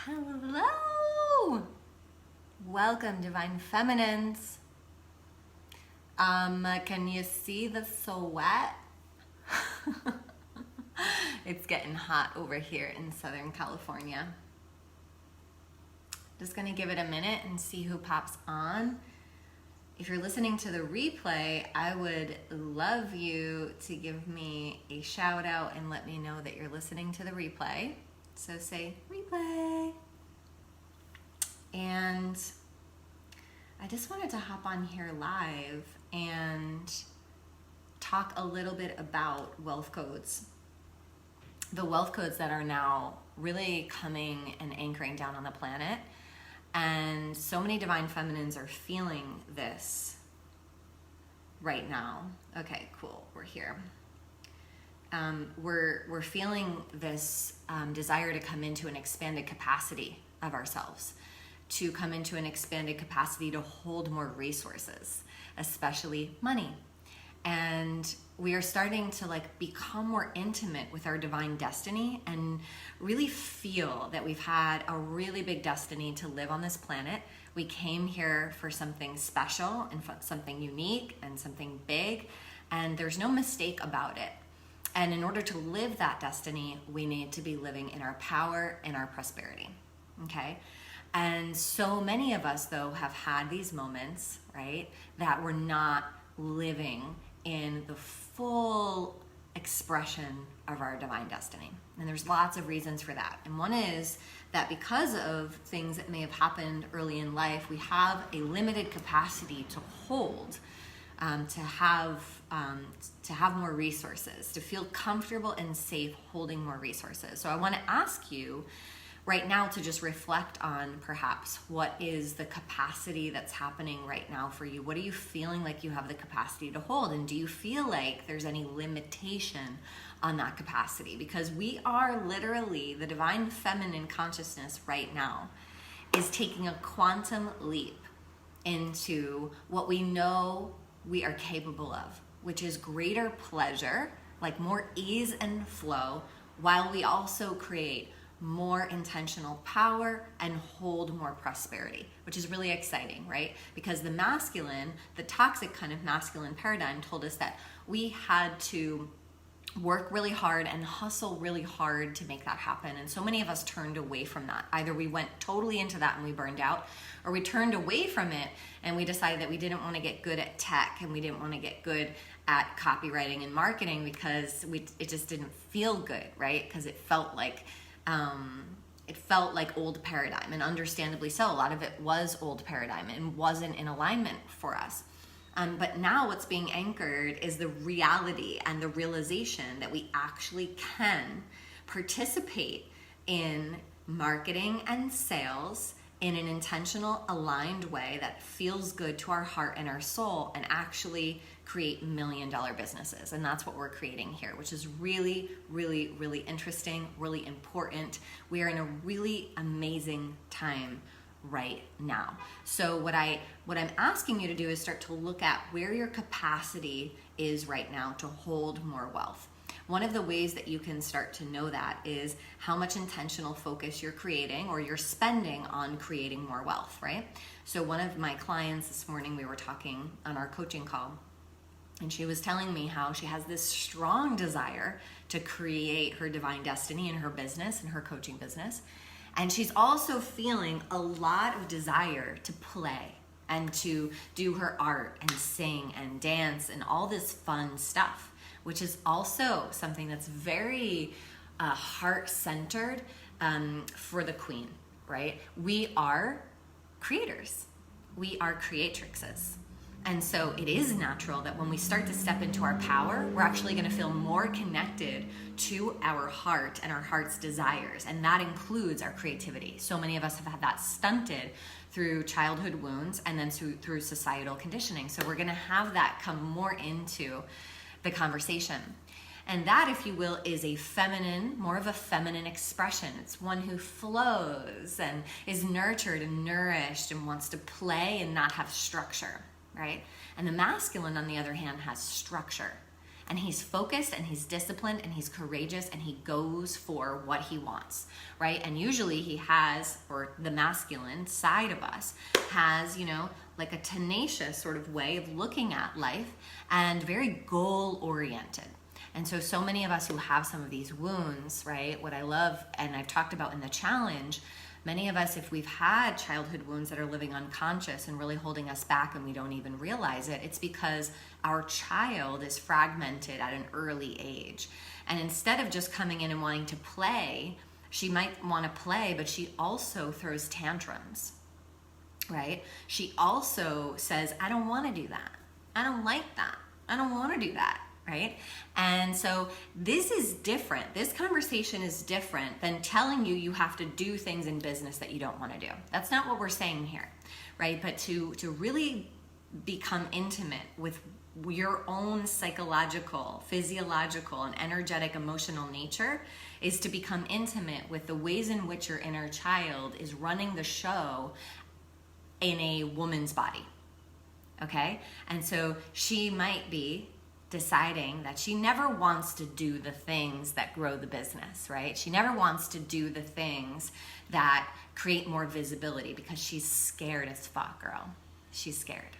Hello! Welcome, Divine Feminines. Can you see the sweat? It's getting hot over here in Southern California. Just gonna give it a minute and see who pops on. If you're listening to the replay, I would love you to give me a shout out and let me know that you're listening to the replay. So say replay. And I just wanted to hop on here live and talk a little bit about wealth codes. The wealth codes that are now really coming and anchoring down on the planet. And so many divine feminines are feeling this right now. Okay, cool, we're here. We're feeling this desire to come into an expanded capacity of ourselves, to come into an expanded capacity to hold more resources, especially money. And we are starting to become more intimate with our divine destiny and really feel that we've had a really big destiny to live on this planet. We came here for something special and something unique and something big, and there's no mistake about it. And in order to live that destiny, we need to be living in our power and our prosperity, okay? And so many of us, though, have had these moments, right, that we're not living in the full expression of our divine destiny. And there's lots of reasons for that. And one is that because of things that may have happened early in life, we have a limited capacity to hold, to have more resources, to feel comfortable and safe holding more resources. So I want to ask you right now to just reflect on perhaps what is the capacity that's happening right now for you. What are you feeling like you have the capacity to hold? And do you feel like there's any limitation on that capacity? Because we are literally, the divine feminine consciousness right now is taking a quantum leap into what we know we are capable of, which is greater pleasure, like more ease and flow, while we also create more intentional power and hold more prosperity, which is really exciting, right? Because the masculine, the toxic kind of masculine paradigm told us that we had to work really hard and hustle really hard to make that happen. And so many of us turned away from that. Either we went totally into that and we burned out, or we turned away from it and we decided that we didn't want to get good at tech and we didn't want to get good at copywriting and marketing because it just didn't feel good, right? Because it felt like old paradigm, and understandably so. A lot of it was old paradigm and wasn't in alignment for us. But now what's being anchored is the reality and the realization that we actually can participate in marketing and sales in an intentional, aligned way that feels good to our heart and our soul, and actually create million-dollar businesses. And that's what we're creating here, which is really, really, really interesting, really important. We are in a really amazing time right now. So what I'm asking you to do is start to look at where your capacity is right now to hold more wealth. One of the ways that you can start to know that is how much intentional focus you're creating or you're spending on creating more wealth, right? So one of my clients this morning, we were talking on our coaching call, and she was telling me how she has this strong desire to create her divine destiny in her business, in her coaching business. And she's also feeling a lot of desire to play and to do her art and sing and dance and all this fun stuff, which is also something that's very heart-centered for the queen, right? We are creators. We are creatrixes. And so it is natural that when we start to step into our power, we're actually going to feel more connected to our heart and our heart's desires. And that includes our creativity. So many of us have had that stunted through childhood wounds and then through societal conditioning. So we're going to have that come more into the conversation. And that, if you will, is a feminine, more of a feminine expression. It's one who flows and is nurtured and nourished and wants to play and not have structure, right? And the masculine, on the other hand, has structure and he's focused and he's disciplined and he's courageous and he goes for what he wants, right? And usually he has, or the masculine side of us has, like a tenacious sort of way of looking at life and very goal oriented. And so many of us who have some of these wounds, right? What I love, and I've talked about in the challenge, many of us, if we've had childhood wounds that are living unconscious and really holding us back and we don't even realize it, it's because our child is fragmented at an early age. And instead of just coming in and wanting to play, she might want to play, but she also throws tantrums, right? She also says, I don't want to do that. I don't like that. I don't want to do that. Right? And so this is different. This conversation is different than telling you have to do things in business that you don't want to do. That's not what we're saying here, right? But to really become intimate with your own psychological, physiological, and energetic emotional nature is to become intimate with the ways in which your inner child is running the show in a woman's body. Okay? And so she might be deciding that she never wants to do the things that grow the business, right? She never wants to do the things that create more visibility because she's scared as fuck, girl. She's scared,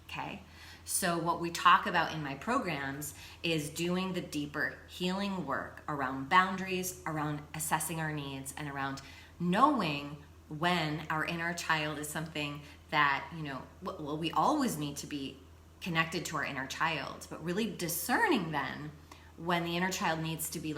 okay? So what we talk about in my programs is doing the deeper healing work around boundaries, around assessing our needs, and around knowing when our inner child is something that, well, we always need to be connected to our inner child, but really discerning then when the inner child needs to be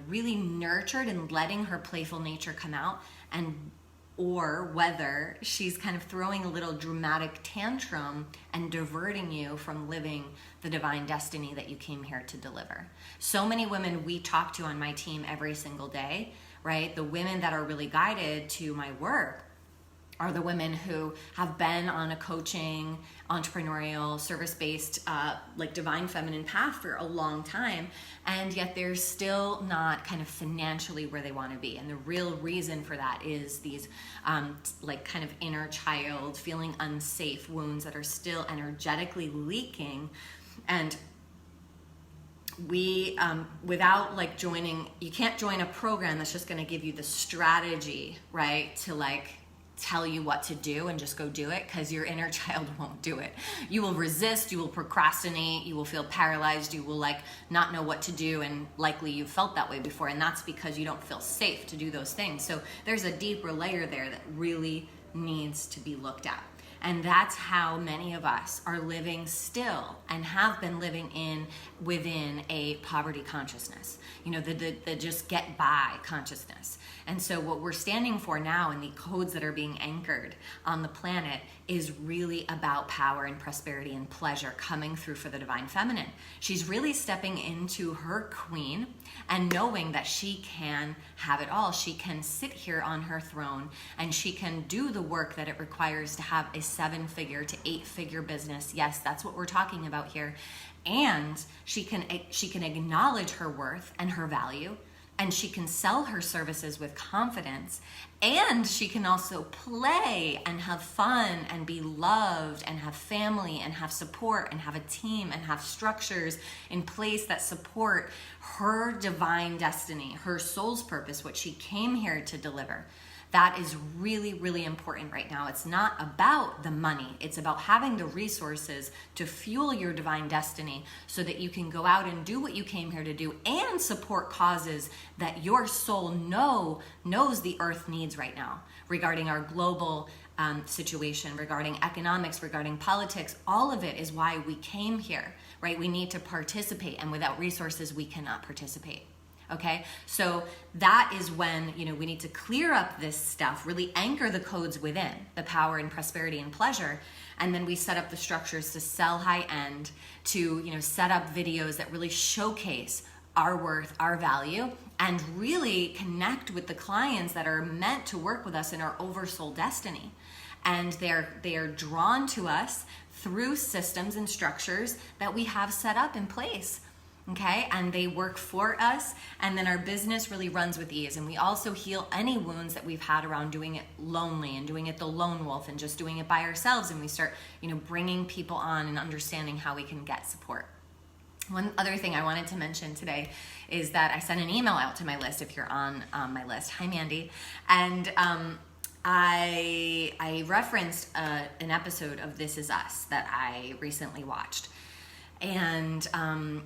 really nurtured and letting her playful nature come out, and or whether she's kind of throwing a little dramatic tantrum and diverting you from living the divine destiny that you came here to deliver. So many women we talk to on my team every single day, right? The women that are really guided to my work are the women who have been on a coaching, entrepreneurial, service-based, divine feminine path for a long time, and yet they're still not kind of financially where they want to be. And the real reason for that is these kind of inner child, feeling unsafe wounds that are still energetically leaking. And we, without joining, you can't join a program that's just going to give you the strategy, right, to tell you what to do and just go do it, because your inner child won't do it. You will resist, you will procrastinate, you will feel paralyzed, you will not know what to do, and likely you've felt that way before, and that's because you don't feel safe to do those things. So there's a deeper layer there that really needs to be looked at. And that's how many of us are living still and have been living within a poverty consciousness, the just get by consciousness. And so what we're standing for now in the codes that are being anchored on the planet is really about power and prosperity and pleasure coming through for the divine feminine. She's really stepping into her queen and knowing that she can have it all. She can sit here on her throne and she can do the work that it requires to have a 7-figure to 8-figure business. Yes, that's what we're talking about here. And she can acknowledge her worth and her value, and she can sell her services with confidence, and she can also play and have fun and be loved and have family and have support and have a team and have structures in place that support her divine destiny, her soul's purpose, what she came here to deliver. That is really, really important right now. It's not about the money. It's about having the resources to fuel your divine destiny so that you can go out and do what you came here to do and support causes that your soul knows the earth needs right now, regarding our global situation, regarding economics, regarding politics. All of it is why we came here, right? We need to participate, and without resources, we cannot participate. Okay, so that is when, we need to clear up this stuff, really anchor the codes within, the power and prosperity and pleasure, and then we set up the structures to sell high end, to, set up videos that really showcase our worth, our value, and really connect with the clients that are meant to work with us in our oversoul destiny. And they are drawn to us through systems and structures that we have set up in place. Okay, and they work for us, and then our business really runs with ease. And we also heal any wounds that we've had around doing it lonely and doing it the lone wolf and just doing it by ourselves. And we start, bringing people on and understanding how we can get support. One other thing I wanted to mention today is that I sent an email out to my list, if you're on my list. Hi, Mandy. And I referenced an episode of This Is Us that I recently watched. And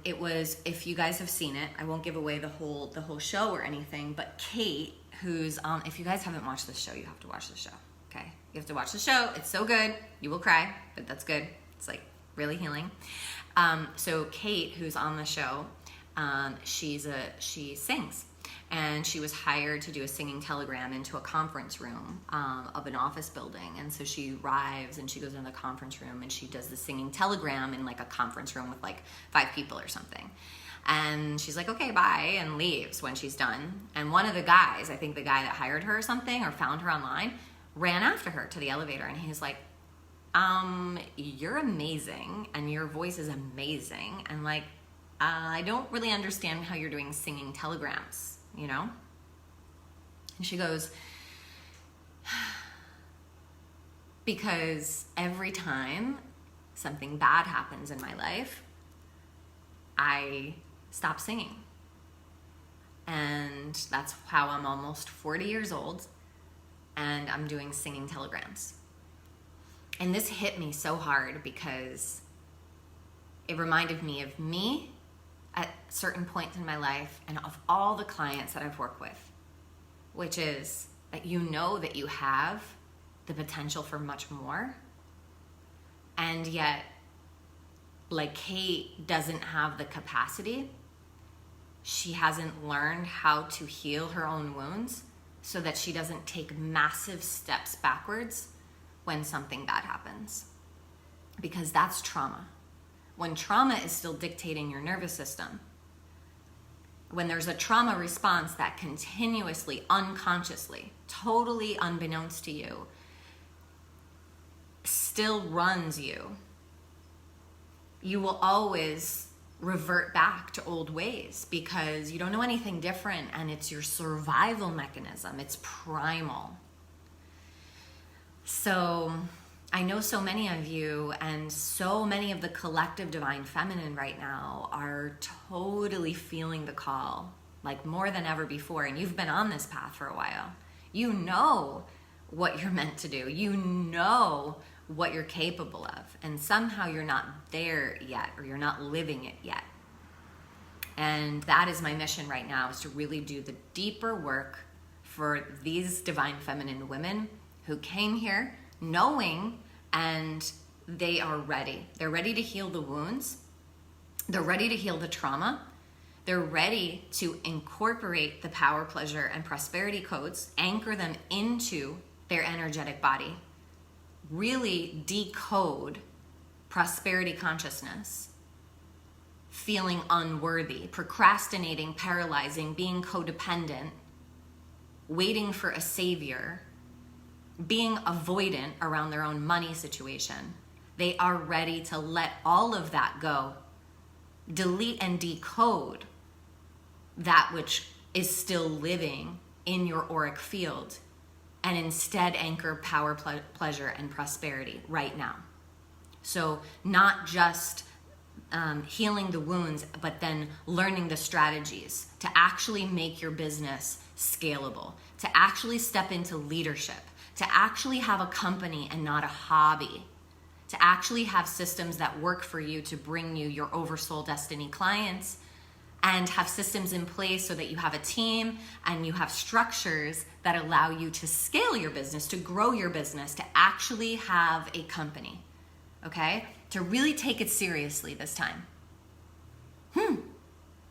it was, if you guys have seen it, I won't give away the whole show or anything, but Kate, who's if you guys haven't watched this show, you have to watch the show. Okay, you have to watch the show. It's so good. You will cry, but that's good. It's like really healing. So Kate, who's on the show, she sings, and she was hired to do a singing telegram into a conference room of an office building. And so she arrives and she goes into the conference room and she does the singing telegram in like a conference room with like 5 people or something. And she's like, okay, bye, and leaves when she's done. And one of the guys, I think the guy that hired her or something or found her online, ran after her to the elevator, and he's like, you're amazing and your voice is amazing, and like, I don't really understand how you're doing singing telegrams, you know? And she goes, because every time something bad happens in my life, I stop singing. And that's how I'm almost 40 years old and I'm doing singing telegrams. And this hit me so hard because it reminded me of me at certain points in my life and of all the clients that I've worked with, which is that you know that you have the potential for much more, and yet, like, Kate doesn't have the capacity. She hasn't learned how to heal her own wounds so that she doesn't take massive steps backwards when something bad happens, because that's trauma. When trauma is still dictating your nervous system, when there's a trauma response that continuously, unconsciously, totally unbeknownst to you, still runs you, you will always revert back to old ways because you don't know anything different, and it's your survival mechanism. It's primal. So I know so many of you and so many of the collective divine feminine right now are totally feeling the call, like more than ever before. And you've been on this path for a while. You know what you're meant to do. You know what you're capable of. And somehow you're not there yet, or you're not living it yet. And that is my mission right now, is to really do the deeper work for these divine feminine women who came here knowing, and they are ready. They're ready to heal the wounds. They're ready to heal the trauma. They're ready to incorporate the power, pleasure, and prosperity codes, anchor them into their energetic body, really decode prosperity consciousness, feeling unworthy, procrastinating, paralyzing, being codependent, waiting for a savior, being avoidant around their own money situation. They are ready to let all of that go, delete and decode that which is still living in your auric field, and instead anchor power, pleasure, and prosperity right now. So not just healing the wounds, but then learning the strategies to actually make your business scalable, to actually step into leadership, to actually have a company and not a hobby, to actually have systems that work for you to bring you your oversoul destiny clients, and have systems in place so that you have a team and you have structures that allow you to scale your business, to grow your business, to actually have a company, okay? To really take it seriously this time.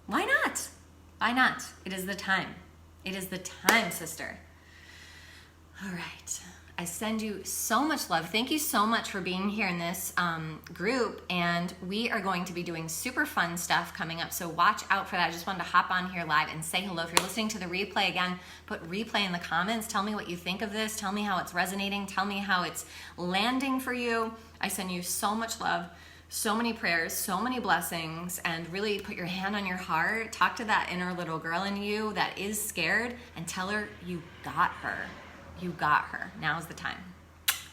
Why not? Why not? It is the time. It is the time, sister. All right. I send you so much love. Thank you so much for being here in this group. And we are going to be doing super fun stuff coming up. So watch out for that. I just wanted to hop on here live and say hello. If you're listening to the replay, again, put replay in the comments. Tell me what you think of this. Tell me how it's resonating. Tell me how it's landing for you. I send you so much love, so many prayers, so many blessings, and really put your hand on your heart. Talk to that inner little girl in you that is scared and tell her you got her. You got her. Now's the time.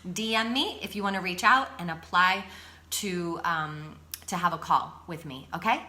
DM me if you want to reach out and apply to have a call with me, okay?